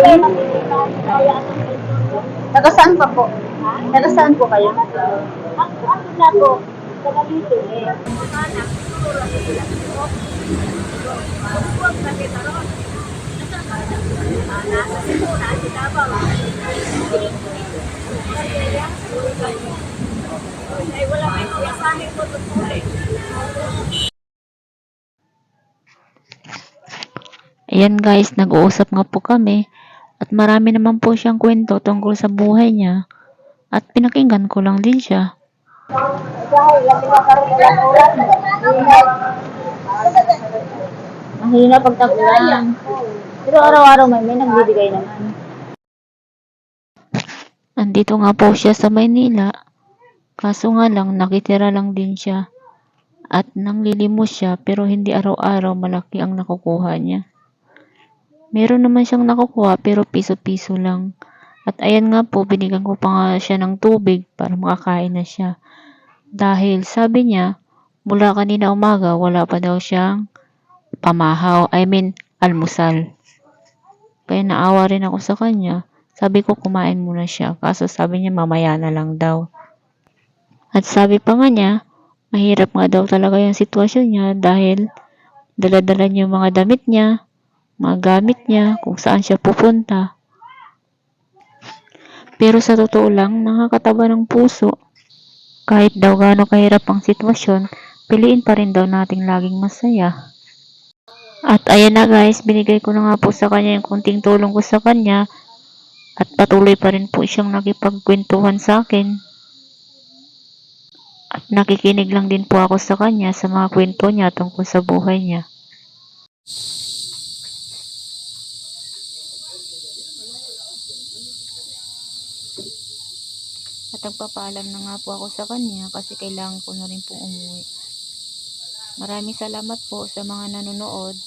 Taga saan pa po? Taga saan po kayo? Ako na po, taga dito eh. Ayan guys, nag-uusap nga po kami at marami naman po siyang kwento tungkol sa buhay niya at pinakinggan ko lang din siya. Dahil yung pinakaroon ng ulan, mahina pag tag-ulan. Pero araw-araw may nagbibigay naman. Andito nga po siya sa Maynila, kaso nga lang nakitira lang din siya at nanglilimos siya pero hindi araw-araw malaki ang nakukuha niya. Meron naman siyang nakukuha pero piso-piso lang. At ayan nga po, binigyan ko pa nga siya ng tubig para makakain na siya. Dahil sabi niya, mula kanina umaga wala pa daw siyang pamahaw, almusal. Kaya naawa rin ako sa kanya. Sabi ko kumain muna siya, kaso sabi niya mamaya na lang daw. At sabi pa nga niya, mahirap nga daw talaga yung sitwasyon niya dahil dala-dala niya yung mga damit niya, mga gamit niya, kung saan siya pupunta. Pero sa totoo lang, nakakataba ng puso. Kahit daw gaano kahirap ang sitwasyon, piliin pa rin daw nating laging masaya. At ayan na guys, binigay ko na nga po sa kanya yung kunting tulong ko sa kanya at patuloy pa rin po siyang nakipagkwentuhan sa akin. At nakikinig lang din po ako sa kanya sa mga kwento niya tungkol sa buhay niya. At nagpapaalam na nga po ako sa kanya kasi kailangan ko na rin pong umuwi. Maraming salamat po sa mga nanonood.